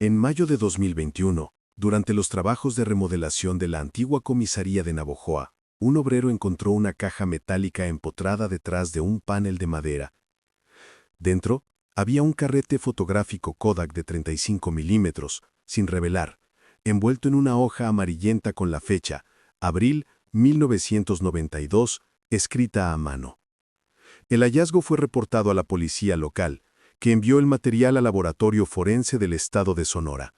En mayo de 2021, durante los trabajos de remodelación de la antigua comisaría de Navojoa, un obrero encontró una caja metálica empotrada detrás de un panel de madera. Dentro, había un carrete fotográfico Kodak de 35 milímetros, sin revelar, envuelto en una hoja amarillenta con la fecha, abril 1992, escrita a mano. El hallazgo fue reportado a la policía local, que envió el material al laboratorio forense del estado de Sonora.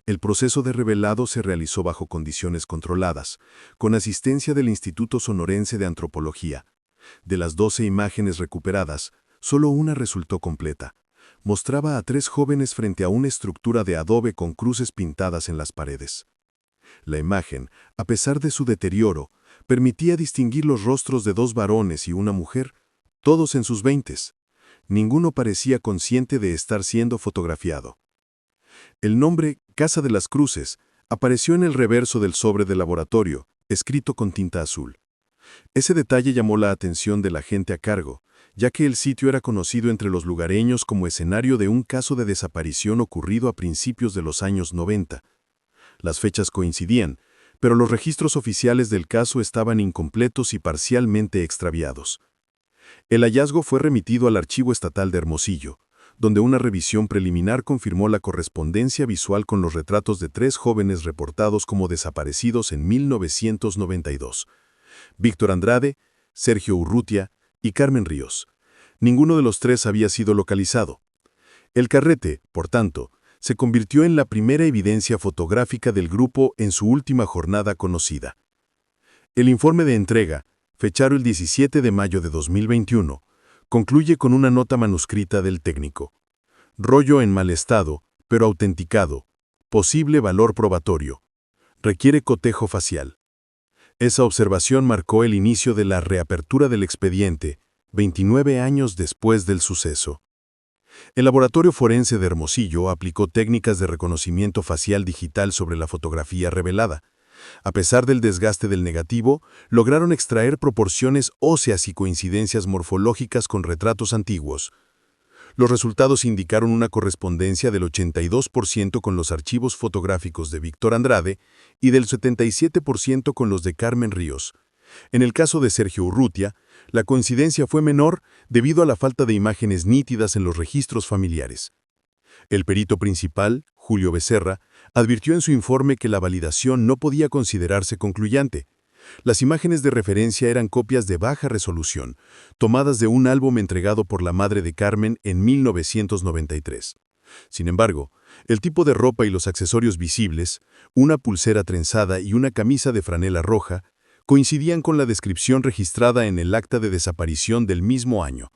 El proceso de revelado se realizó bajo condiciones controladas, con asistencia del Instituto Sonorense de Antropología. De las 12 imágenes recuperadas, solo una resultó completa. Mostraba a 3 jóvenes frente a una estructura de adobe con cruces pintadas en las paredes. La imagen, a pesar de su deterioro, permitía distinguir los rostros de 2 varones y una mujer, todos en sus 20s. Ninguno parecía consciente de estar siendo fotografiado. El nombre Casa de las Cruces apareció en el reverso del sobre del laboratorio, escrito con tinta azul. Ese detalle llamó la atención de la gente a cargo, ya que el sitio era conocido entre los lugareños como escenario de un caso de desaparición ocurrido a principios de los años 90. Las fechas coincidían, pero los registros oficiales del caso estaban incompletos y parcialmente extraviados. El hallazgo fue remitido al Archivo Estatal de Hermosillo, donde una revisión preliminar confirmó la correspondencia visual con los retratos de 3 jóvenes reportados como desaparecidos en 1992. Víctor Andrade, Sergio Urrutia y Carmen Ríos. Ninguno de los 3 había sido localizado. El carrete, por tanto, se convirtió en la primera evidencia fotográfica del grupo en su última jornada conocida. El informe de entrega, fechado el 17 de mayo de 2021, concluye con una nota manuscrita del técnico. Rollo en mal estado, pero autenticado. Posible valor probatorio. Requiere cotejo facial. Esa observación marcó el inicio de la reapertura del expediente, 29 años después del suceso. El Laboratorio Forense de Hermosillo aplicó técnicas de reconocimiento facial digital sobre la fotografía revelada. A pesar del desgaste del negativo, lograron extraer proporciones óseas y coincidencias morfológicas con retratos antiguos. Los resultados indicaron una correspondencia del 82% con los archivos fotográficos de Víctor Andrade y del 77% con los de Carmen Ríos. En el caso de Sergio Urrutia, la coincidencia fue menor debido a la falta de imágenes nítidas en los registros familiares. El perito principal, Julio Becerra, advirtió en su informe que la validación no podía considerarse concluyente. Las imágenes de referencia eran copias de baja resolución, tomadas de un álbum entregado por la madre de Carmen en 1993. Sin embargo, el tipo de ropa y los accesorios visibles, una pulsera trenzada y una camisa de franela roja, coincidían con la descripción registrada en el acta de desaparición del mismo año.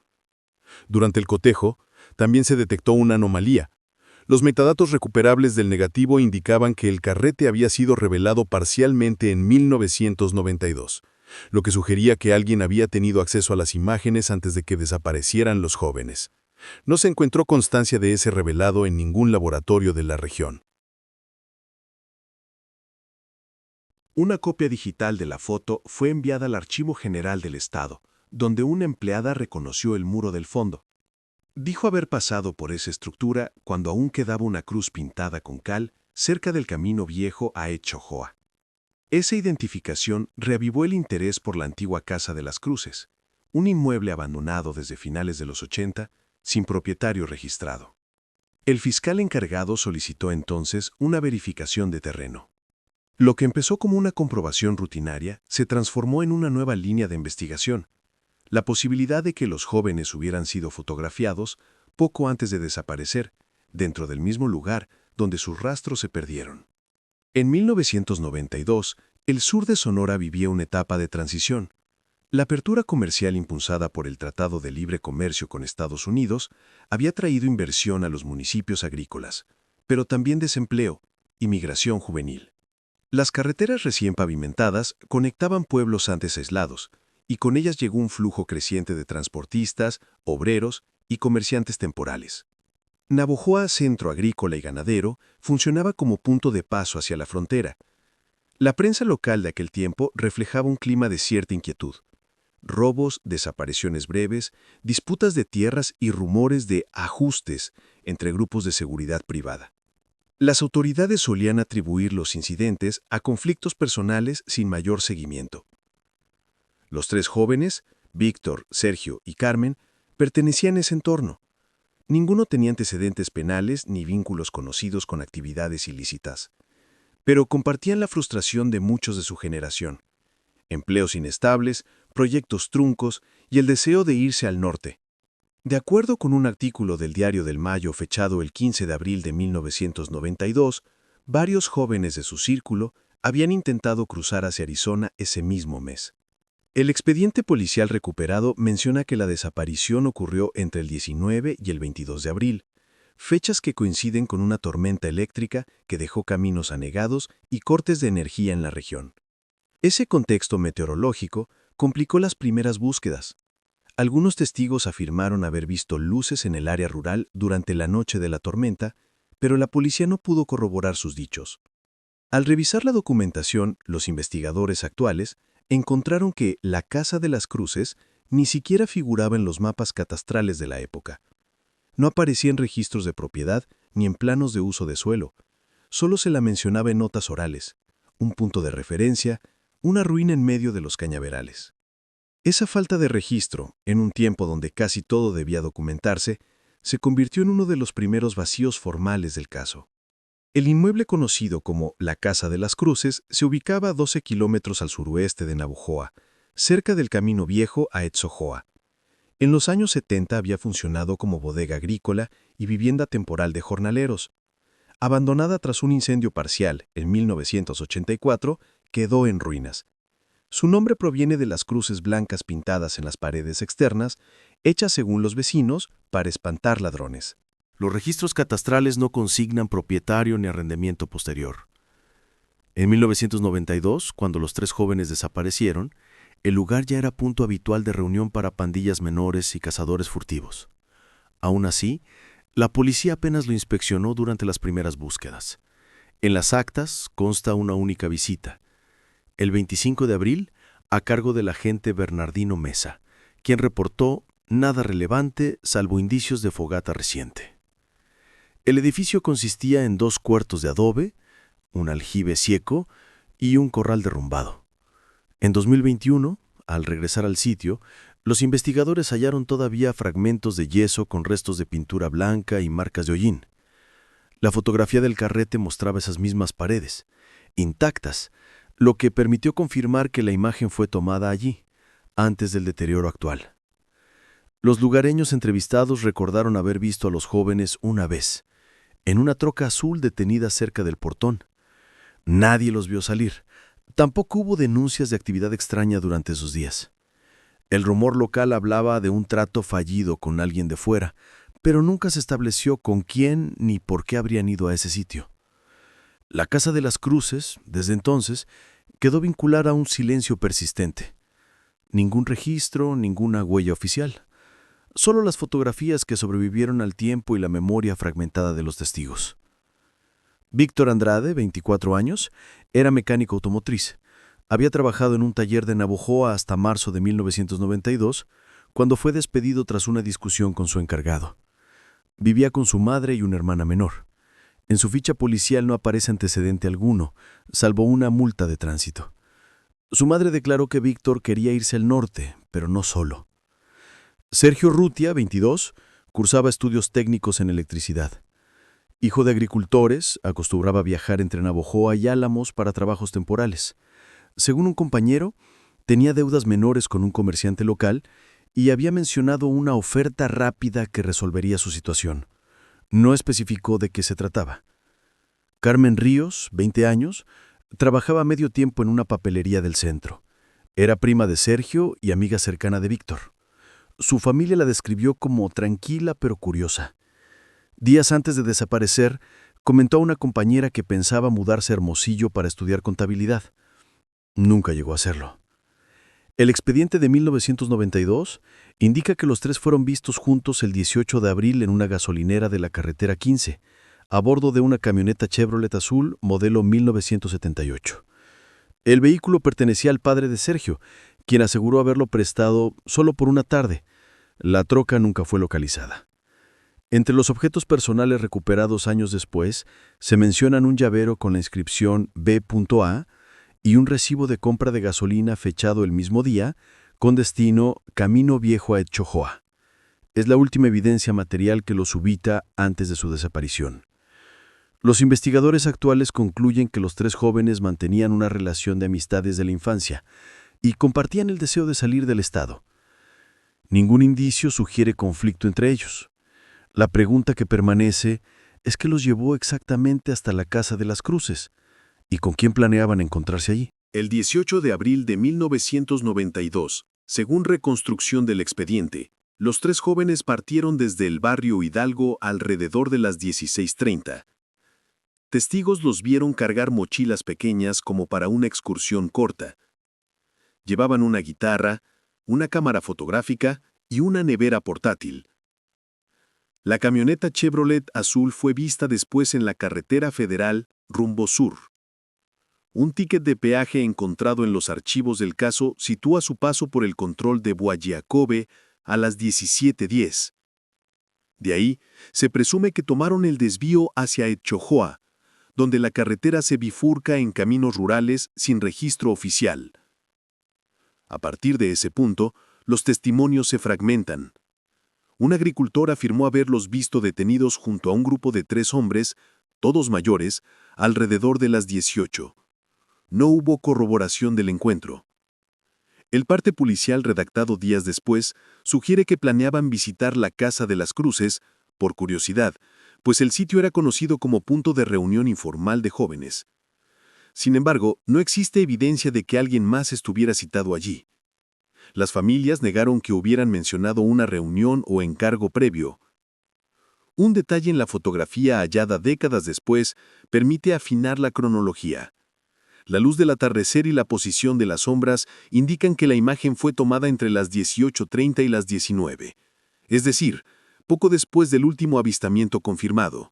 Durante el cotejo, también se detectó una anomalía. Los metadatos recuperables del negativo indicaban que el carrete había sido revelado parcialmente en 1992, lo que sugería que alguien había tenido acceso a las imágenes antes de que desaparecieran los jóvenes. No se encontró constancia de ese revelado en ningún laboratorio de la región. Una copia digital de la foto fue enviada al Archivo General del Estado, donde una empleada reconoció el muro del fondo. Dijo haber pasado por esa estructura cuando aún quedaba una cruz pintada con cal cerca del camino viejo a Echojoa. Esa identificación reavivó el interés por la antigua Casa de las Cruces, un inmueble abandonado desde finales de los 80, sin propietario registrado. El fiscal encargado solicitó entonces una verificación de terreno. Lo que empezó como una comprobación rutinaria se transformó en una nueva línea de investigación. La posibilidad de que los jóvenes hubieran sido fotografiados poco antes de desaparecer, dentro del mismo lugar donde sus rastros se perdieron. En 1992, el sur de Sonora vivía una etapa de transición. La apertura comercial impulsada por el Tratado de Libre Comercio con Estados Unidos había traído inversión a los municipios agrícolas, pero también desempleo y migración juvenil. Las carreteras recién pavimentadas conectaban pueblos antes aislados, y con ellas llegó un flujo creciente de transportistas, obreros y comerciantes temporales. Navojoa, centro agrícola y ganadero, funcionaba como punto de paso hacia la frontera. La prensa local de aquel tiempo reflejaba un clima de cierta inquietud. Robos, desapariciones breves, disputas de tierras y rumores de ajustes entre grupos de seguridad privada. Las autoridades solían atribuir los incidentes a conflictos personales sin mayor seguimiento. Los tres jóvenes, Víctor, Sergio y Carmen, pertenecían a ese entorno. Ninguno tenía antecedentes penales ni vínculos conocidos con actividades ilícitas, pero compartían la frustración de muchos de su generación: empleos inestables, proyectos truncos y el deseo de irse al norte. De acuerdo con un artículo del Diario del Mayo fechado el 15 de abril de 1992, varios jóvenes de su círculo habían intentado cruzar hacia Arizona ese mismo mes. El expediente policial recuperado menciona que la desaparición ocurrió entre el 19 y el 22 de abril, fechas que coinciden con una tormenta eléctrica que dejó caminos anegados y cortes de energía en la región. Ese contexto meteorológico complicó las primeras búsquedas. Algunos testigos afirmaron haber visto luces en el área rural durante la noche de la tormenta, pero la policía no pudo corroborar sus dichos. Al revisar la documentación, los investigadores actuales encontraron que la Casa de las Cruces ni siquiera figuraba en los mapas catastrales de la época. No aparecía en registros de propiedad ni en planos de uso de suelo. Solo se la mencionaba en notas orales, un punto de referencia, una ruina en medio de los cañaverales. Esa falta de registro, en un tiempo donde casi todo debía documentarse, se convirtió en uno de los primeros vacíos formales del caso. El inmueble conocido como la Casa de las Cruces se ubicaba a 12 kilómetros al suroeste de Navojoa, cerca del Camino Viejo a Etzojoa. En los años 70 había funcionado como bodega agrícola y vivienda temporal de jornaleros. Abandonada tras un incendio parcial en 1984, quedó en ruinas. Su nombre proviene de las cruces blancas pintadas en las paredes externas, hechas según los vecinos para espantar ladrones. Los registros catastrales no consignan propietario ni arrendamiento posterior. En 1992, cuando los tres jóvenes desaparecieron, el lugar ya era punto habitual de reunión para pandillas menores y cazadores furtivos. Aún así, la policía apenas lo inspeccionó durante las primeras búsquedas. En las actas consta una única visita, el 25 de abril, a cargo del agente Bernardino Mesa, quien reportó nada relevante salvo indicios de fogata reciente. El edificio consistía en 2 cuartos de adobe, un aljibe cieco y un corral derrumbado. En 2021, al regresar al sitio, los investigadores hallaron todavía fragmentos de yeso con restos de pintura blanca y marcas de hollín. La fotografía del carrete mostraba esas mismas paredes, intactas, lo que permitió confirmar que la imagen fue tomada allí, antes del deterioro actual. Los lugareños entrevistados recordaron haber visto a los jóvenes una vez, en una troca azul detenida cerca del portón. Nadie los vio salir. Tampoco hubo denuncias de actividad extraña durante esos días. El rumor local hablaba de un trato fallido con alguien de fuera, pero nunca se estableció con quién ni por qué habrían ido a ese sitio. La Casa de las Cruces, desde entonces, quedó vinculada a un silencio persistente. Ningún registro, ninguna huella oficial. Solo las fotografías que sobrevivieron al tiempo y la memoria fragmentada de los testigos. Víctor Andrade, 24 años, era mecánico automotriz. Había trabajado en un taller de Navojoa hasta marzo de 1992, cuando fue despedido tras una discusión con su encargado. Vivía con su madre y una hermana menor. En su ficha policial no aparece antecedente alguno, salvo una multa de tránsito. Su madre declaró que Víctor quería irse al norte, pero no solo. Sergio Rutia, 22, cursaba estudios técnicos en electricidad. Hijo de agricultores, acostumbraba a viajar entre Navojoa y Álamos para trabajos temporales. Según un compañero, tenía deudas menores con un comerciante local y había mencionado una oferta rápida que resolvería su situación. No especificó de qué se trataba. Carmen Ríos, 20 años, trabajaba medio tiempo en una papelería del centro. Era prima de Sergio y amiga cercana de Víctor. Su familia la describió como tranquila pero curiosa. Días antes de desaparecer, comentó a una compañera que pensaba mudarse a Hermosillo para estudiar contabilidad. Nunca llegó a hacerlo. El expediente de 1992 indica que los tres fueron vistos juntos el 18 de abril en una gasolinera de la carretera 15, a bordo de una camioneta Chevrolet azul modelo 1978. El vehículo pertenecía al padre de Sergio, quien aseguró haberlo prestado solo por una tarde. La troca nunca fue localizada. Entre los objetos personales recuperados años después, se mencionan un llavero con la inscripción B.A y un recibo de compra de gasolina fechado el mismo día, con destino Camino Viejo a Etchojoa. Es la última evidencia material que los ubita antes de su desaparición. Los investigadores actuales concluyen que los 3 jóvenes mantenían una relación de amistad desde la infancia y compartían el deseo de salir del estado. Ningún indicio sugiere conflicto entre ellos. La pregunta que permanece es qué los llevó exactamente hasta la Casa de las Cruces y con quién planeaban encontrarse allí. El 18 de abril de 1992, según reconstrucción del expediente, los 3 jóvenes partieron desde el barrio Hidalgo alrededor de las 16:30. Testigos los vieron cargar mochilas pequeñas como para una excursión corta. Llevaban una guitarra, una cámara fotográfica y una nevera portátil. La camioneta Chevrolet azul fue vista después en la carretera federal rumbo sur. Un ticket de peaje encontrado en los archivos del caso sitúa su paso por el control de Guayacobe a las 17:10. De ahí, se presume que tomaron el desvío hacia Etchojoa, donde la carretera se bifurca en caminos rurales sin registro oficial. A partir de ese punto, los testimonios se fragmentan. Un agricultor afirmó haberlos visto detenidos junto a un grupo de 3 hombres, todos mayores, alrededor de las 18. No hubo corroboración del encuentro. El parte policial redactado días después sugiere que planeaban visitar la Casa de las Cruces, por curiosidad, pues el sitio era conocido como punto de reunión informal de jóvenes. Sin embargo, no existe evidencia de que alguien más estuviera citado allí. Las familias negaron que hubieran mencionado una reunión o encargo previo. Un detalle en la fotografía hallada décadas después permite afinar la cronología. La luz del atardecer y la posición de las sombras indican que la imagen fue tomada entre las 18:30 y las 19, es decir, poco después del último avistamiento confirmado.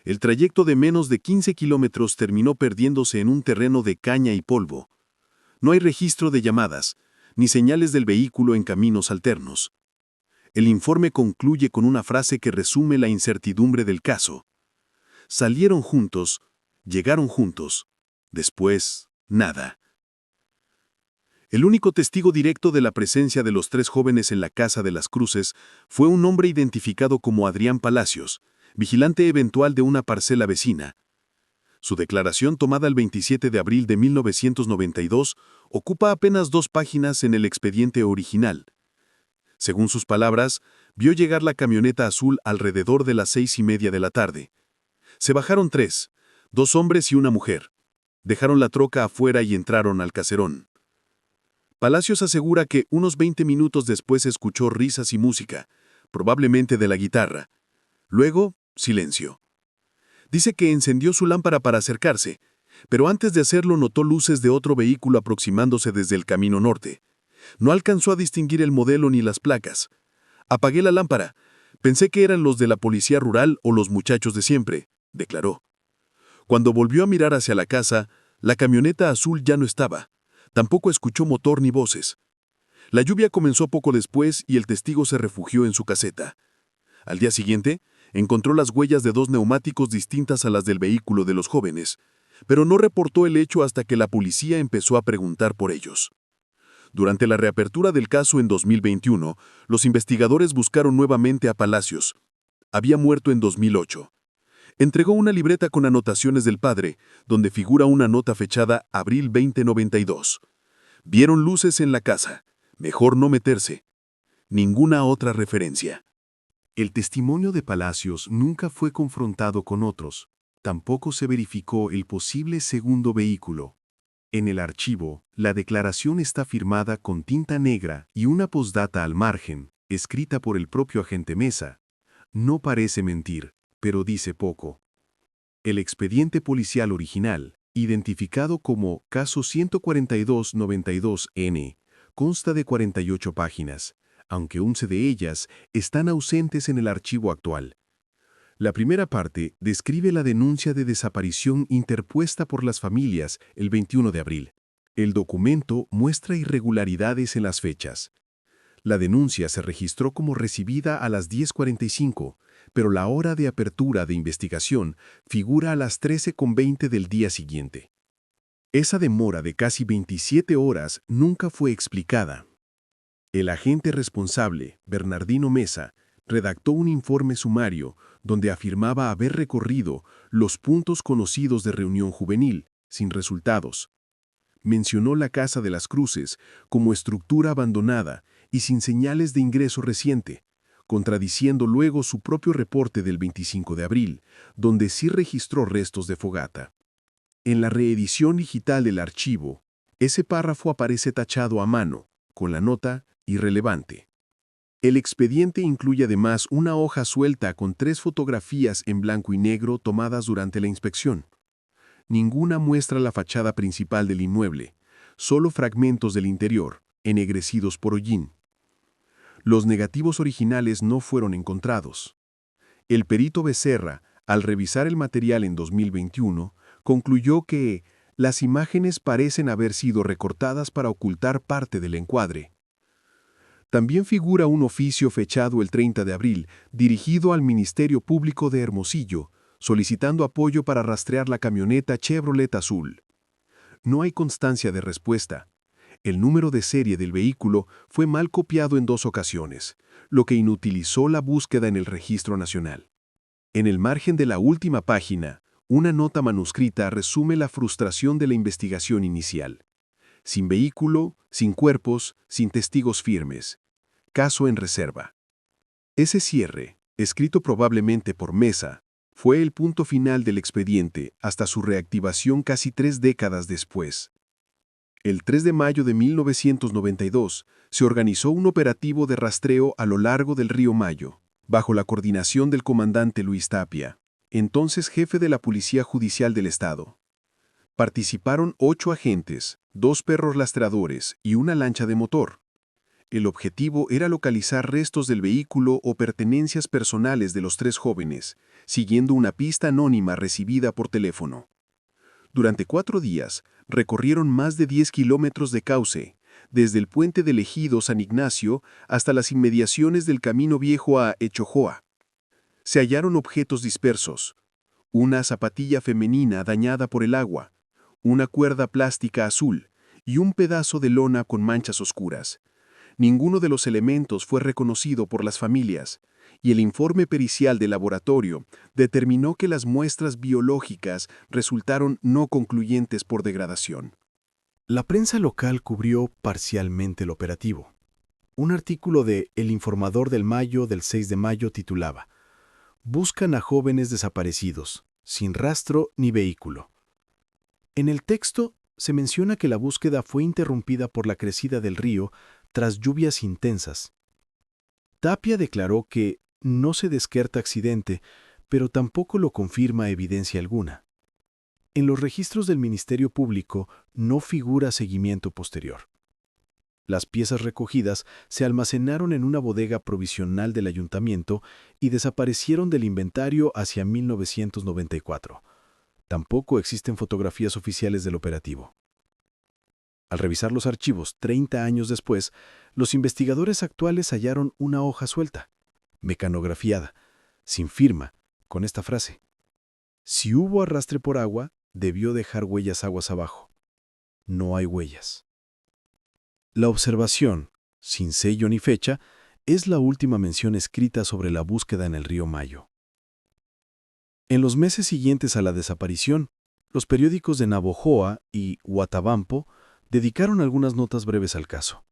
El trayecto de menos de 15 kilómetros terminó perdiéndose en un terreno de caña y polvo. No hay registro de llamadas, ni señales del vehículo en caminos alternos. El informe concluye con una frase que resume la incertidumbre del caso. Salieron juntos, llegaron juntos, después, nada. El único testigo directo de la presencia de los 3 jóvenes en la Casa de las Cruces fue un hombre identificado como Adrián Palacios, vigilante eventual de una parcela vecina. Su declaración, tomada el 27 de abril de 1992, ocupa apenas 2 páginas en el expediente original. Según sus palabras, vio llegar la camioneta azul alrededor de las 6:30 de la tarde. Se bajaron 3, 2 hombres y una mujer. Dejaron la troca afuera y entraron al caserón. Palacios asegura que unos 20 minutos después escuchó risas y música, probablemente de la guitarra. Luego, silencio. Dice que encendió su lámpara para acercarse, pero antes de hacerlo notó luces de otro vehículo aproximándose desde el camino norte. No alcanzó a distinguir el modelo ni las placas. Apagué la lámpara. Pensé que eran los de la policía rural o los muchachos de siempre, declaró. Cuando volvió a mirar hacia la casa, la camioneta azul ya no estaba. Tampoco escuchó motor ni voces. La lluvia comenzó poco después y el testigo se refugió en su caseta. Al día siguiente, encontró las huellas de 2 neumáticos distintas a las del vehículo de los jóvenes, pero no reportó el hecho hasta que la policía empezó a preguntar por ellos. Durante la reapertura del caso en 2021, los investigadores buscaron nuevamente a Palacios. Había muerto en 2008. Entregó una libreta con anotaciones del padre, donde figura una nota fechada abril 2092. Vieron luces en la casa. Mejor no meterse. Ninguna otra referencia. El testimonio de Palacios nunca fue confrontado con otros. Tampoco se verificó el posible segundo vehículo. En el archivo, la declaración está firmada con tinta negra y una postdata al margen, escrita por el propio agente Mesa. No parece mentir, pero dice poco. El expediente policial original, identificado como Caso 14292N, consta de 48 páginas, aunque 11 de ellas están ausentes en el archivo actual. La primera parte describe la denuncia de desaparición interpuesta por las familias el 21 de abril. El documento muestra irregularidades en las fechas. La denuncia se registró como recibida a las 10:45, pero la hora de apertura de investigación figura a las 13:20 del día siguiente. Esa demora de casi 27 horas nunca fue explicada. El agente responsable, Bernardino Mesa, redactó un informe sumario donde afirmaba haber recorrido los puntos conocidos de reunión juvenil, sin resultados. Mencionó la Casa de las Cruces como estructura abandonada y sin señales de ingreso reciente, contradiciendo luego su propio reporte del 25 de abril, donde sí registró restos de fogata. En la reedición digital del archivo, ese párrafo aparece tachado a mano, con la nota irrelevante. El expediente incluye además una hoja suelta con 3 fotografías en blanco y negro tomadas durante la inspección. Ninguna muestra la fachada principal del inmueble, solo fragmentos del interior, ennegrecidos por hollín. Los negativos originales no fueron encontrados. El perito Becerra, al revisar el material en 2021, concluyó que las imágenes parecen haber sido recortadas para ocultar parte del encuadre. También figura un oficio fechado el 30 de abril, dirigido al Ministerio Público de Hermosillo, solicitando apoyo para rastrear la camioneta Chevrolet azul. No hay constancia de respuesta. El número de serie del vehículo fue mal copiado en 2 ocasiones, lo que inutilizó la búsqueda en el Registro Nacional. En el margen de la última página, una nota manuscrita resume la frustración de la investigación inicial. Sin vehículo, sin cuerpos, sin testigos firmes. Caso en reserva. Ese cierre, escrito probablemente por Mesa, fue el punto final del expediente hasta su reactivación casi 3 décadas después. El 3 de mayo de 1992 se organizó un operativo de rastreo a lo largo del río Mayo, bajo la coordinación del comandante Luis Tapia, entonces jefe de la Policía Judicial del Estado. Participaron 8 agentes, 2 perros rastreadores y una lancha de motor. El objetivo era localizar restos del vehículo o pertenencias personales de los 3 jóvenes, siguiendo una pista anónima recibida por teléfono. Durante 4 días, recorrieron más de 10 kilómetros de cauce, desde el puente del Ejido San Ignacio hasta las inmediaciones del Camino Viejo a Echojoa. Se hallaron objetos dispersos: una zapatilla femenina dañada por el agua, una cuerda plástica azul y un pedazo de lona con manchas oscuras. Ninguno de los elementos fue reconocido por las familias, y el informe pericial del laboratorio determinó que las muestras biológicas resultaron no concluyentes por degradación. La prensa local cubrió parcialmente el operativo. Un artículo de El Informador del Mayo del 6 de mayo titulaba: Buscan a jóvenes desaparecidos, sin rastro ni vehículo. En el texto se menciona que la búsqueda fue interrumpida por la crecida del río tras lluvias intensas. Tapia declaró que no se descarta accidente, pero tampoco lo confirma evidencia alguna. En los registros del Ministerio Público no figura seguimiento posterior. Las piezas recogidas se almacenaron en una bodega provisional del ayuntamiento y desaparecieron del inventario hacia 1994. Tampoco existen fotografías oficiales del operativo. Al revisar los archivos 30 años después, los investigadores actuales hallaron una hoja suelta, mecanografiada, sin firma, con esta frase: Si hubo arrastre por agua, debió dejar huellas aguas abajo. No hay huellas. La observación, sin sello ni fecha, es la última mención escrita sobre la búsqueda en el río Mayo. En los meses siguientes a la desaparición, los periódicos de Navojoa y Huatabampo dedicaron algunas notas breves al caso.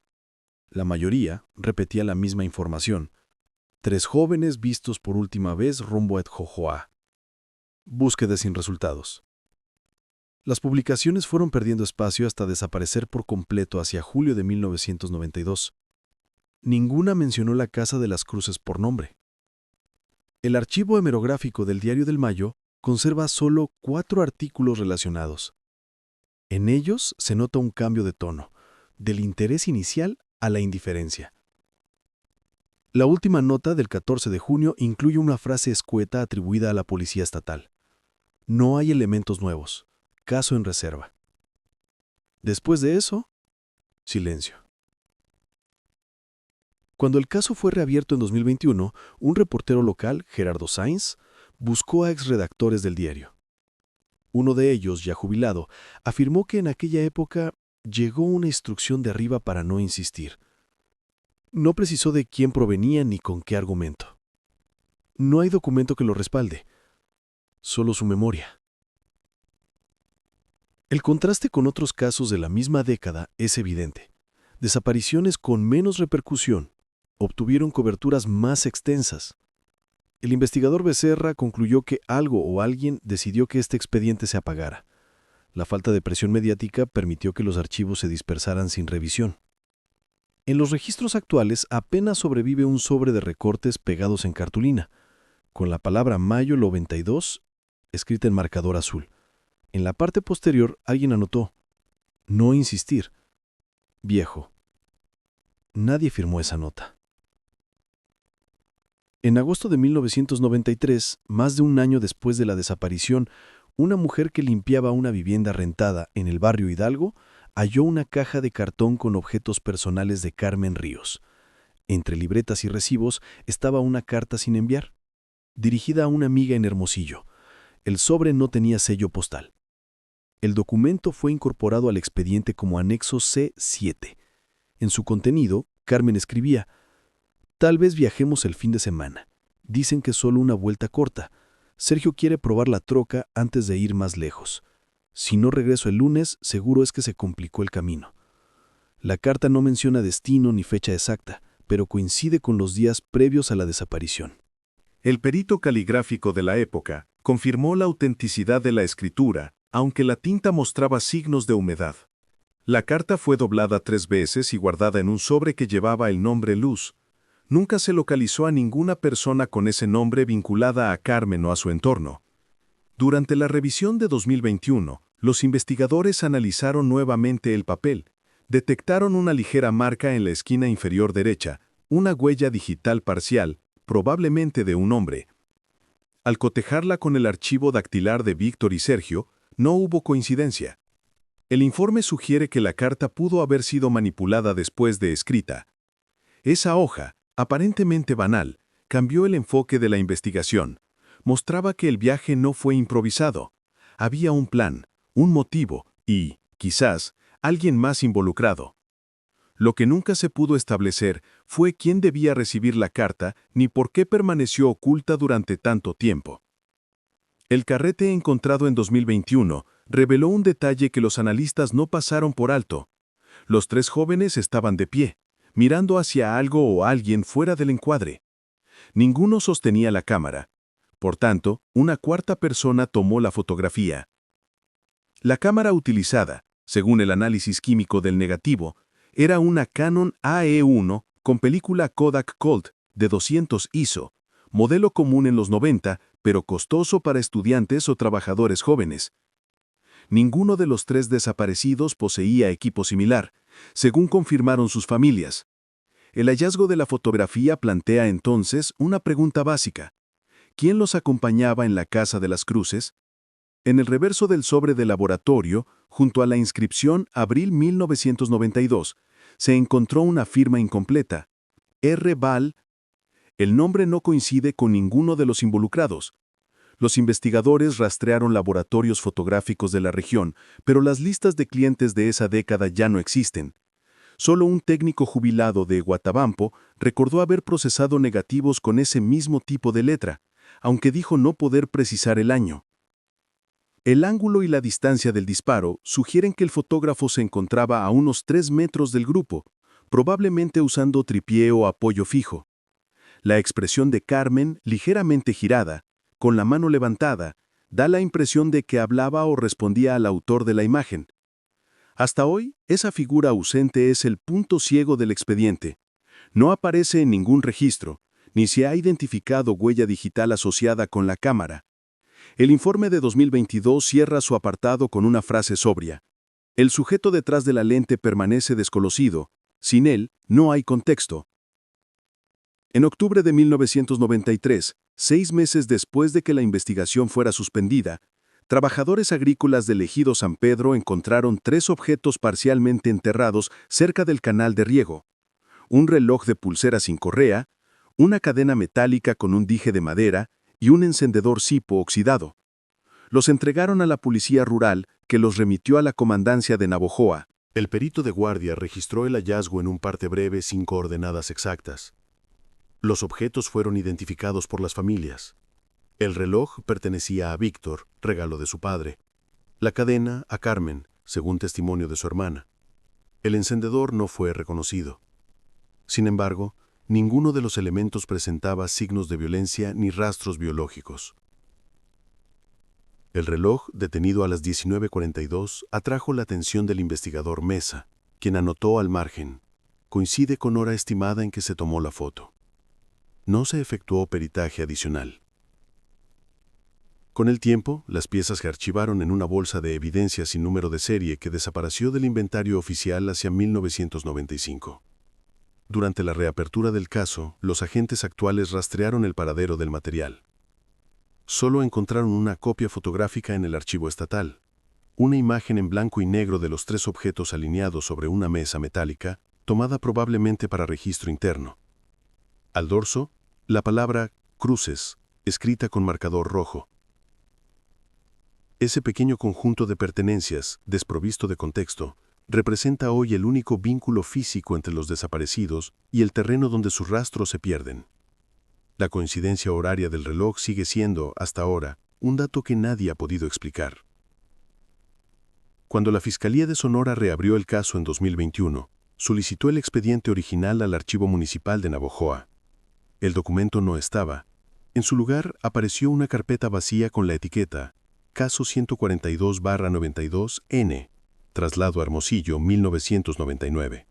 La mayoría repetía la misma información: 3 jóvenes vistos por última vez rumbo a Echojoa. Búsqueda sin resultados. Las publicaciones fueron perdiendo espacio hasta desaparecer por completo hacia julio de 1992. Ninguna mencionó la Casa de las Cruces por nombre. El archivo hemerográfico del Diario del Mayo conserva solo 4 artículos relacionados. En ellos se nota un cambio de tono, del interés inicial a la indiferencia. La última nota del 14 de junio incluye una frase escueta atribuida a la Policía Estatal: No hay elementos nuevos. Caso en reserva. Después de eso, silencio. Cuando el caso fue reabierto en 2021, un reportero local, Gerardo Sainz, buscó a exredactores del diario. Uno de ellos, ya jubilado, afirmó que en aquella época llegó una instrucción de arriba para no insistir. No precisó de quién provenía ni con qué argumento. No hay documento que lo respalde, solo su memoria. El contraste con otros casos de la misma década es evidente. Desapariciones con menos repercusión obtuvieron coberturas más extensas. El investigador Becerra concluyó que algo o alguien decidió que este expediente se apagara. La falta de presión mediática permitió que los archivos se dispersaran sin revisión. En los registros actuales apenas sobrevive un sobre de recortes pegados en cartulina, con la palabra Mayo 92 escrita en marcador azul. En la parte posterior alguien anotó: no insistir. Viejo. Nadie firmó esa nota. En agosto de 1993, más de un año después de la desaparición, una mujer que limpiaba una vivienda rentada en el barrio Hidalgo halló una caja de cartón con objetos personales de Carmen Ríos. Entre libretas y recibos estaba una carta sin enviar, dirigida a una amiga en Hermosillo. El sobre no tenía sello postal. El documento fue incorporado al expediente como anexo C7. En su contenido, Carmen escribía: tal vez viajemos el fin de semana. Dicen que solo una vuelta corta. Sergio quiere probar la troca antes de ir más lejos. Si no regreso el lunes, seguro es que se complicó el camino. La carta no menciona destino ni fecha exacta, pero coincide con los días previos a la desaparición. El perito caligráfico de la época confirmó la autenticidad de la escritura, aunque la tinta mostraba signos de humedad. La carta fue doblada 3 veces y guardada en un sobre que llevaba el nombre Luz. Nunca se localizó a ninguna persona con ese nombre vinculada a Carmen o a su entorno. Durante la revisión de 2021, los investigadores analizaron nuevamente el papel. Detectaron una ligera marca en la esquina inferior derecha, una huella digital parcial, probablemente de un hombre. Al cotejarla con el archivo dactilar de Víctor y Sergio, no hubo coincidencia. El informe sugiere que la carta pudo haber sido manipulada después de escrita. Esa hoja, aparentemente banal, cambió el enfoque de la investigación. Mostraba que el viaje no fue improvisado. Había un plan, un motivo y, quizás, alguien más involucrado. Lo que nunca se pudo establecer fue quién debía recibir la carta ni por qué permaneció oculta durante tanto tiempo. El carrete encontrado en 2021 reveló un detalle que los analistas no pasaron por alto. Los 3 jóvenes estaban de pie, mirando hacia algo o alguien fuera del encuadre. Ninguno sostenía la cámara. Por tanto, una cuarta persona tomó la fotografía. La cámara utilizada, según el análisis químico del negativo, era una Canon AE1 con película Kodak Colt de 200 ISO, modelo común en los 90, pero costoso para estudiantes o trabajadores jóvenes. Ninguno de los 3 desaparecidos poseía equipo similar, según confirmaron sus familias. El hallazgo de la fotografía plantea entonces una pregunta básica. ¿Quién los acompañaba en la Casa de las Cruces? En el reverso del sobre de laboratorio, junto a la inscripción Abril 1992, se encontró una firma incompleta. R. Val. El nombre no coincide con ninguno de los involucrados. Los investigadores rastrearon laboratorios fotográficos de la región, pero las listas de clientes de esa década ya no existen. Solo un técnico jubilado de Guatabampo recordó haber procesado negativos con ese mismo tipo de letra, aunque dijo no poder precisar el año. El ángulo y la distancia del disparo sugieren que el fotógrafo se encontraba a unos 3 metros del grupo, probablemente usando tripié o apoyo fijo. La expresión de Carmen, ligeramente girada, con la mano levantada, da la impresión de que hablaba o respondía al autor de la imagen. Hasta hoy, esa figura ausente es el punto ciego del expediente. No aparece en ningún registro, ni se ha identificado huella digital asociada con la cámara. El informe de 2022 cierra su apartado con una frase sobria. El sujeto detrás de la lente permanece desconocido. Sin él, no hay contexto. En octubre de 1993, 6 meses después de que la investigación fuera suspendida, trabajadores agrícolas del ejido San Pedro encontraron 3 objetos parcialmente enterrados cerca del canal de riego. un reloj de pulsera sin correa, una cadena metálica con un dije de madera y un encendedor cipo oxidado. Los entregaron a la policía rural, que los remitió a la comandancia de Navojoa. El perito de guardia registró el hallazgo en un parte breve sin coordenadas exactas. Los objetos fueron identificados por las familias. El reloj pertenecía a Víctor, regalo de su padre. La cadena a Carmen, según testimonio de su hermana. El encendedor no fue reconocido. Sin embargo, ninguno de los elementos presentaba signos de violencia ni rastros biológicos. El reloj, detenido a las 19:42, atrajo la atención del investigador Mesa, quien anotó al margen: coincide con hora estimada en que se tomó la foto. No se efectuó peritaje adicional. Con el tiempo, las piezas se archivaron en una bolsa de evidencias sin número de serie que desapareció del inventario oficial hacia 1995. Durante la reapertura del caso, los agentes actuales rastrearon el paradero del material. Solo encontraron una copia fotográfica en el archivo estatal, una imagen en blanco y negro de los 3 objetos alineados sobre una mesa metálica, tomada probablemente para registro interno. Al dorso, la palabra cruces, escrita con marcador rojo. Ese pequeño conjunto de pertenencias, desprovisto de contexto, representa hoy el único vínculo físico entre los desaparecidos y el terreno donde sus rastros se pierden. La coincidencia horaria del reloj sigue siendo, hasta ahora, un dato que nadie ha podido explicar. Cuando la Fiscalía de Sonora reabrió el caso en 2021, solicitó el expediente original al Archivo Municipal de Navojoa. El documento no estaba. En su lugar apareció una carpeta vacía con la etiqueta Caso 142/92N, Traslado a Hermosillo, 1999.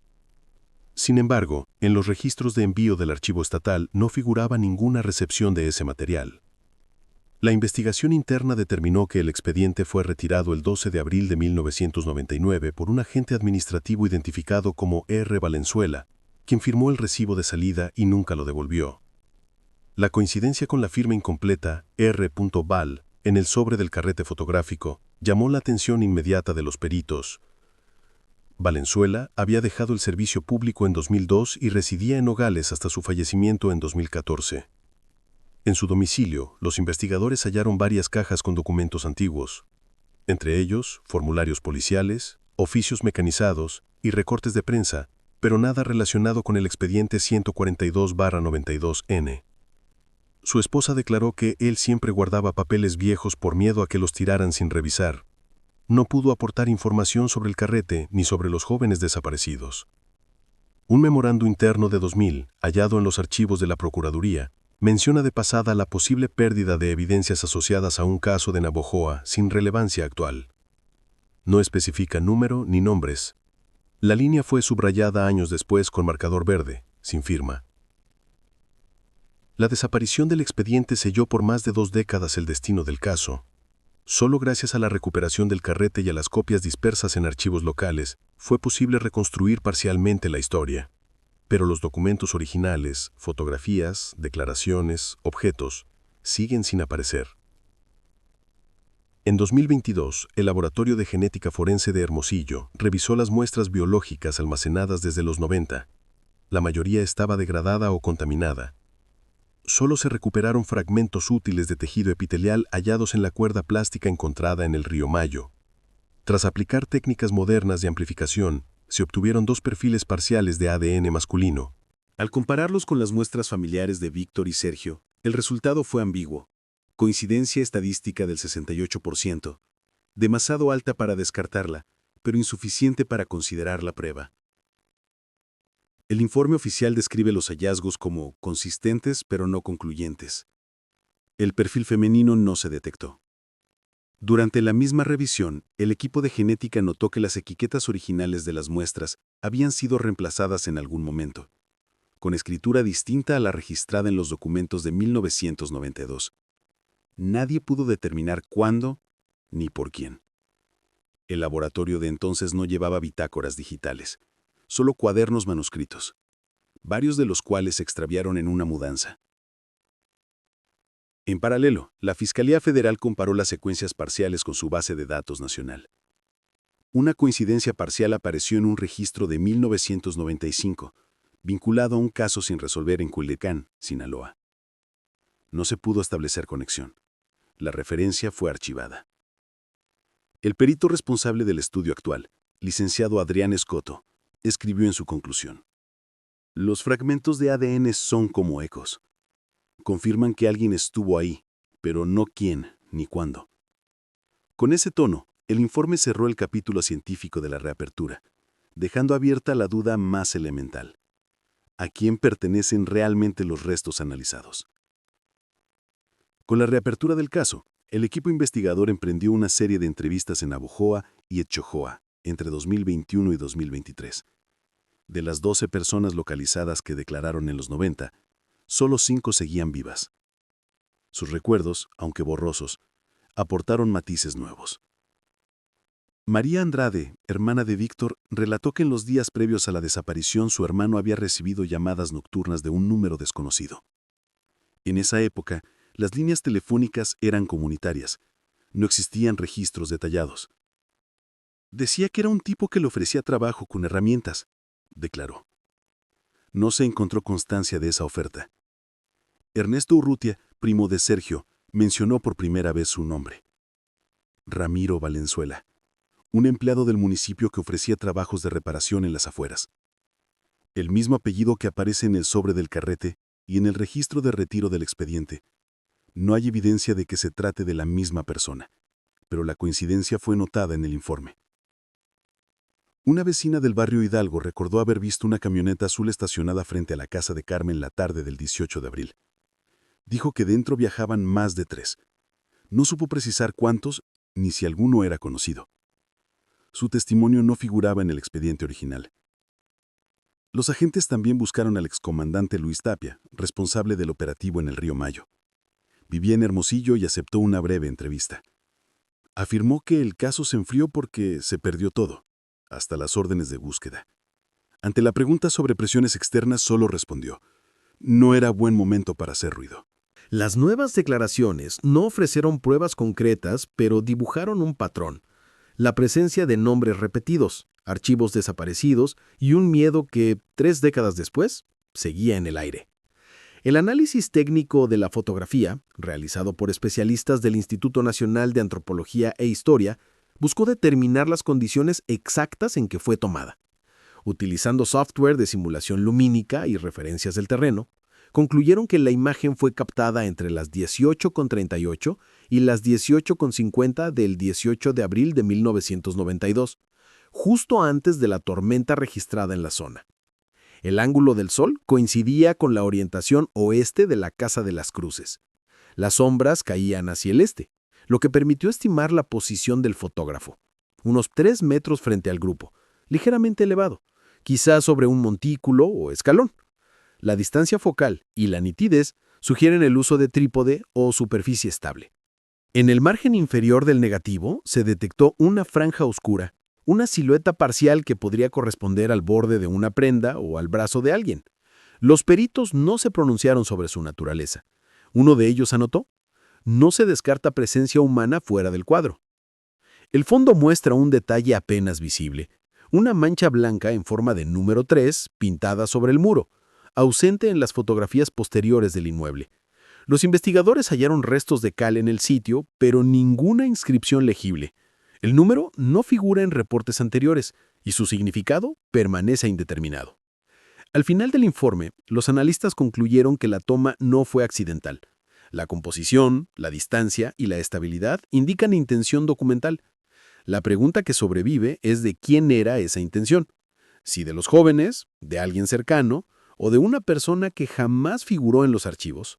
Sin embargo, en los registros de envío del archivo estatal no figuraba ninguna recepción de ese material. La investigación interna determinó que el expediente fue retirado el 12 de abril de 1999 por un agente administrativo identificado como R. Valenzuela, quien firmó el recibo de salida y nunca lo devolvió. La coincidencia con la firma incompleta R. Val en el sobre del carrete fotográfico llamó la atención inmediata de los peritos. Valenzuela había dejado el servicio público en 2002 y residía en Nogales hasta su fallecimiento en 2014. En su domicilio, los investigadores hallaron varias cajas con documentos antiguos, entre ellos formularios policiales, oficios mecanizados y recortes de prensa, pero nada relacionado con el expediente 142/92N. Su esposa declaró que él siempre guardaba papeles viejos por miedo a que los tiraran sin revisar. No pudo aportar información sobre el carrete ni sobre los jóvenes desaparecidos. Un memorando interno de 2000, hallado en los archivos de la Procuraduría, menciona de pasada la posible pérdida de evidencias asociadas a un caso de Navojoa sin relevancia actual. No especifica número ni nombres. La línea fue subrayada años después con marcador verde, sin firma. La desaparición del expediente selló por más de 2 décadas el destino del caso. Solo gracias a la recuperación del carrete y a las copias dispersas en archivos locales, fue posible reconstruir parcialmente la historia. Pero los documentos originales, fotografías, declaraciones, objetos, siguen sin aparecer. En 2022, el Laboratorio de Genética Forense de Hermosillo revisó las muestras biológicas almacenadas desde los 90. La mayoría estaba degradada o contaminada. Solo se recuperaron fragmentos útiles de tejido epitelial hallados en la cuerda plástica encontrada en el río Mayo. Tras aplicar técnicas modernas de amplificación, se obtuvieron 2 perfiles parciales de ADN masculino. Al compararlos con las muestras familiares de Víctor y Sergio, el resultado fue ambiguo. Coincidencia estadística del 68%, demasiado alta para descartarla, pero insuficiente para considerar la prueba. El informe oficial describe los hallazgos como consistentes pero no concluyentes. El perfil femenino no se detectó. Durante la misma revisión, el equipo de genética notó que las etiquetas originales de las muestras habían sido reemplazadas en algún momento, con escritura distinta a la registrada en los documentos de 1992. Nadie pudo determinar cuándo ni por quién. El laboratorio de entonces no llevaba bitácoras digitales, solo cuadernos manuscritos, varios de los cuales se extraviaron en una mudanza. En paralelo, la Fiscalía Federal comparó las secuencias parciales con su base de datos nacional. Una coincidencia parcial apareció en un registro de 1995, vinculado a un caso sin resolver en Culiacán, Sinaloa. No se pudo establecer conexión. La referencia fue archivada. El perito responsable del estudio actual, licenciado Adrián Escoto, escribió en su conclusión: los fragmentos de ADN son como ecos. Confirman que alguien estuvo ahí, pero no quién ni cuándo. Con ese tono, el informe cerró el capítulo científico de la reapertura, dejando abierta la duda más elemental: ¿a quién pertenecen realmente los restos analizados? Con la reapertura del caso, el equipo investigador emprendió una serie de entrevistas en Navojoa y Etchojoa entre 2021 y 2023. De las 12 personas localizadas que declararon en los 90, solo 5 seguían vivas. Sus recuerdos, aunque borrosos, aportaron matices nuevos. María Andrade, hermana de Víctor, relató que en los días previos a la desaparición su hermano había recibido llamadas nocturnas de un número desconocido. En esa época, las líneas telefónicas eran comunitarias. No existían registros detallados. Decía que era un tipo que le ofrecía trabajo con herramientas, declaró. No se encontró constancia de esa oferta. Ernesto Urrutia, primo de Sergio, mencionó por primera vez su nombre: Ramiro Valenzuela, un empleado del municipio que ofrecía trabajos de reparación en las afueras. El mismo apellido que aparece en el sobre del carrete y en el registro de retiro del expediente. No hay evidencia de que se trate de la misma persona, pero la coincidencia fue notada en el informe. Una vecina del barrio Hidalgo recordó haber visto una camioneta azul estacionada frente a la casa de Carmen la tarde del 18 de abril. Dijo que dentro viajaban más de 3. No supo precisar cuántos, ni si alguno era conocido. Su testimonio no figuraba en el expediente original. Los agentes también buscaron al excomandante Luis Tapia, responsable del operativo en el Río Mayo. Vivía en Hermosillo y aceptó una breve entrevista. Afirmó que el caso se enfrió porque se perdió todo, hasta las órdenes de búsqueda. Ante la pregunta sobre presiones externas, solo respondió: no era buen momento para hacer ruido. Las nuevas declaraciones no ofrecieron pruebas concretas, pero dibujaron un patrón: la presencia de nombres repetidos, archivos desaparecidos y un miedo que, 3 décadas después, seguía en el aire. El análisis técnico de la fotografía, realizado por especialistas del Instituto Nacional de Antropología e Historia, buscó determinar las condiciones exactas en que fue tomada. Utilizando software de simulación lumínica y referencias del terreno, concluyeron que la imagen fue captada entre las 18:38 y las 18:50 del 18 de abril de 1992, justo antes de la tormenta registrada en la zona. El ángulo del sol coincidía con la orientación oeste de la Casa de las Cruces. Las sombras caían hacia el este, lo que permitió estimar la posición del fotógrafo. Unos 3 metros frente al grupo, ligeramente elevado, quizás sobre un montículo o escalón. La distancia focal y la nitidez sugieren el uso de trípode o superficie estable. En el margen inferior del negativo se detectó una franja oscura, una silueta parcial que podría corresponder al borde de una prenda o al brazo de alguien. Los peritos no se pronunciaron sobre su naturaleza. Uno de ellos anotó: no se descarta presencia humana fuera del cuadro. El fondo muestra un detalle apenas visible: una mancha blanca en forma de número 3 pintada sobre el muro, ausente en las fotografías posteriores del inmueble. Los investigadores hallaron restos de cal en el sitio, pero ninguna inscripción legible. El número no figura en reportes anteriores y su significado permanece indeterminado. Al final del informe, los analistas concluyeron que la toma no fue accidental. La composición, la distancia y la estabilidad indican intención documental. La pregunta que sobrevive es de quién era esa intención. Si de los jóvenes, de alguien cercano o de una persona que jamás figuró en los archivos.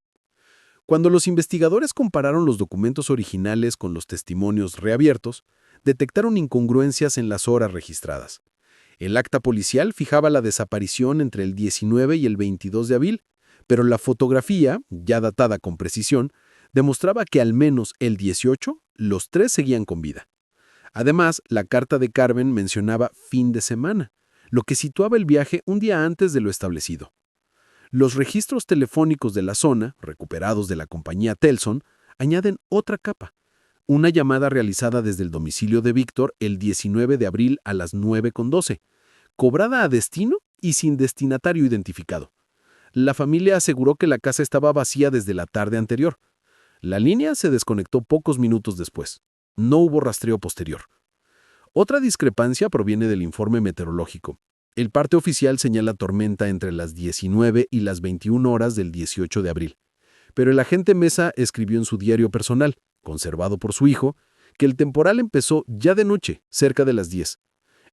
Cuando los investigadores compararon los documentos originales con los testimonios reabiertos, detectaron incongruencias en las horas registradas. El acta policial fijaba la desaparición entre el 19 y el 22 de abril, pero la fotografía, ya datada con precisión, demostraba que al menos el 18, los 3 seguían con vida. Además, la carta de Carmen mencionaba fin de semana, lo que situaba el viaje un día antes de lo establecido. Los registros telefónicos de la zona, recuperados de la compañía Telson, añaden otra capa: una llamada realizada desde el domicilio de Víctor el 19 de abril a las 9:12, cobrada a destino y sin destinatario identificado. La familia aseguró que la casa estaba vacía desde la tarde anterior. La línea se desconectó pocos minutos después. No hubo rastreo posterior. Otra discrepancia proviene del informe meteorológico. El parte oficial señala tormenta entre las 19 y las 21 horas del 18 de abril. Pero el agente Mesa escribió en su diario personal, conservado por su hijo, que el temporal empezó ya de noche, cerca de las 10.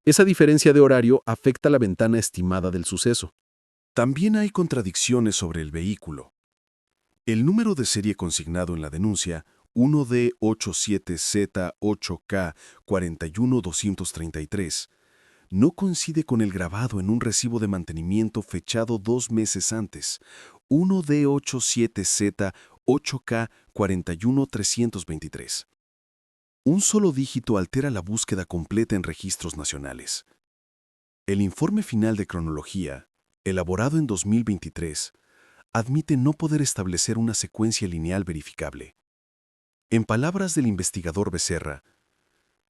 Esa diferencia de horario afecta la ventana estimada del suceso. También hay contradicciones sobre el vehículo. El número de serie consignado en la denuncia, 1D87Z8K41233, no coincide con el grabado en un recibo de mantenimiento fechado 2 meses antes, 1D87Z8K41323. Un solo dígito altera la búsqueda completa en registros nacionales. El informe final de cronología, elaborado en 2023, admite no poder establecer una secuencia lineal verificable. En palabras del investigador Becerra,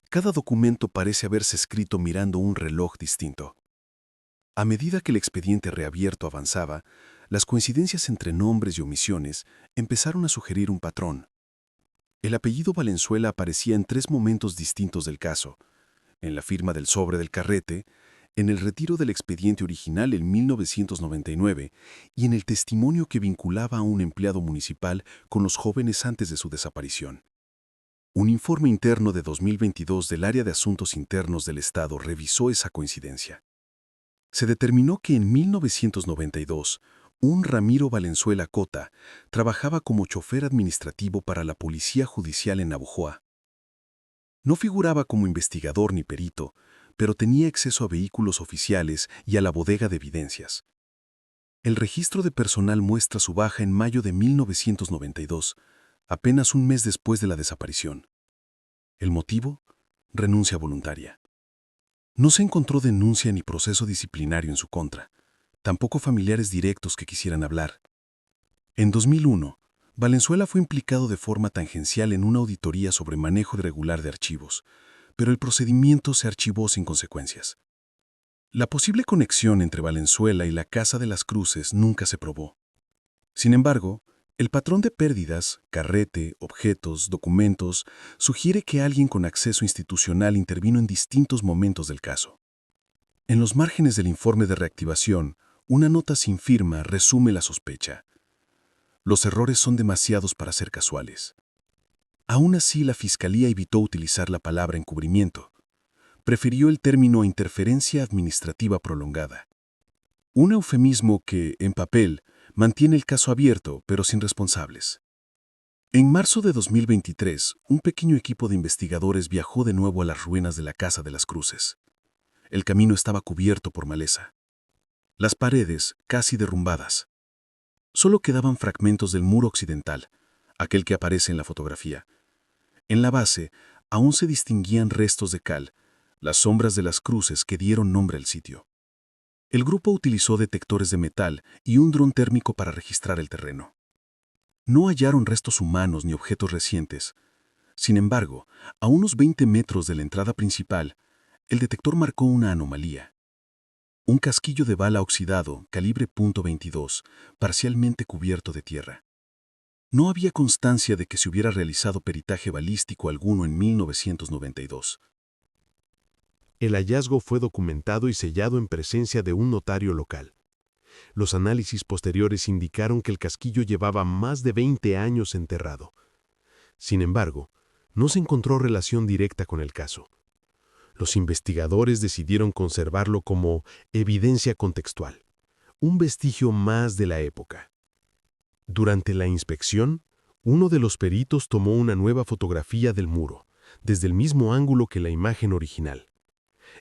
cada documento parece haberse escrito mirando un reloj distinto. A medida que el expediente reabierto avanzaba, las coincidencias entre nombres y omisiones empezaron a sugerir un patrón. El apellido Valenzuela aparecía en 3 momentos distintos del caso: en la firma del sobre del carrete, en el retiro del expediente original en 1999 y en el testimonio que vinculaba a un empleado municipal con los jóvenes antes de su desaparición. Un informe interno de 2022 del Área de Asuntos Internos del Estado revisó esa coincidencia. Se determinó que en 1992, un Ramiro Valenzuela Cota trabajaba como chofer administrativo para la Policía Judicial en Navojoa. No figuraba como investigador ni perito, pero tenía acceso a vehículos oficiales y a la bodega de evidencias. El registro de personal muestra su baja en mayo de 1992, apenas un mes después de la desaparición. ¿El motivo? Renuncia voluntaria. No se encontró denuncia ni proceso disciplinario en su contra, tampoco familiares directos que quisieran hablar. En 2001, Valenzuela fue implicado de forma tangencial en una auditoría sobre manejo irregular de archivos, pero el procedimiento se archivó sin consecuencias. La posible conexión entre Valenzuela y la Casa de las Cruces nunca se probó. Sin embargo, el patrón de pérdidas, carrete, objetos, documentos, sugiere que alguien con acceso institucional intervino en distintos momentos del caso. En los márgenes del informe de reactivación, una nota sin firma resume la sospecha. Los errores son demasiados para ser casuales. Aún así, la Fiscalía evitó utilizar la palabra encubrimiento. Prefirió el término interferencia administrativa prolongada. Un eufemismo que, en papel, mantiene el caso abierto, pero sin responsables. En marzo de 2023, un pequeño equipo de investigadores viajó de nuevo a las ruinas de la Casa de las Cruces. El camino estaba cubierto por maleza. Las paredes, casi derrumbadas. Solo quedaban fragmentos del muro occidental, aquel que aparece en la fotografía. En la base, aún se distinguían restos de cal, las sombras de las cruces que dieron nombre al sitio. El grupo utilizó detectores de metal y un dron térmico para registrar el terreno. No hallaron restos humanos ni objetos recientes. Sin embargo, a unos 20 metros de la entrada principal, el detector marcó una anomalía. Un casquillo de bala oxidado, calibre .22, parcialmente cubierto de tierra. No había constancia de que se hubiera realizado peritaje balístico alguno en 1992. El hallazgo fue documentado y sellado en presencia de un notario local. Los análisis posteriores indicaron que el casquillo llevaba más de 20 años enterrado. Sin embargo, no se encontró relación directa con el caso. Los investigadores decidieron conservarlo como evidencia contextual, un vestigio más de la época. Durante la inspección, uno de los peritos tomó una nueva fotografía del muro, desde el mismo ángulo que la imagen original.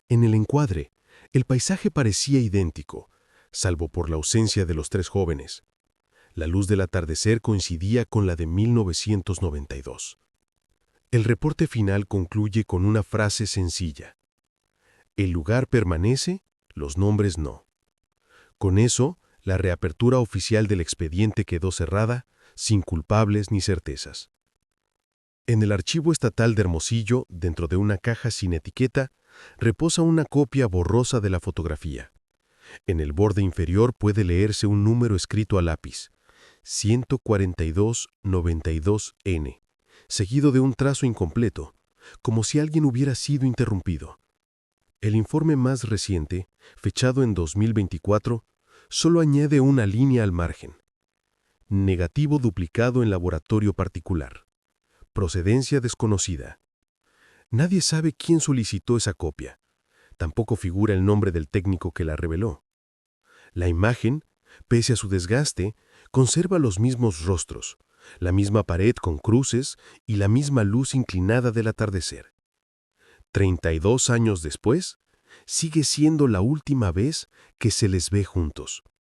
En el encuadre, el paisaje parecía idéntico, salvo por la ausencia de los 3 jóvenes. La luz del atardecer coincidía con la de 1992. El reporte final concluye con una frase sencilla: el lugar permanece, los nombres no. Con eso, la reapertura oficial del expediente quedó cerrada, sin culpables ni certezas. En el Archivo Estatal de Hermosillo, dentro de una caja sin etiqueta, reposa una copia borrosa de la fotografía. En el borde inferior puede leerse un número escrito a lápiz, 14292N, seguido de un trazo incompleto, como si alguien hubiera sido interrumpido. El informe más reciente, fechado en 2024, solo añade una línea al margen. Negativo duplicado en laboratorio particular. Procedencia desconocida. Nadie sabe quién solicitó esa copia. Tampoco figura el nombre del técnico que la reveló. La imagen, pese a su desgaste, conserva los mismos rostros, la misma pared con cruces y la misma luz inclinada del atardecer. 32 años después, sigue siendo la última vez que se les ve juntos.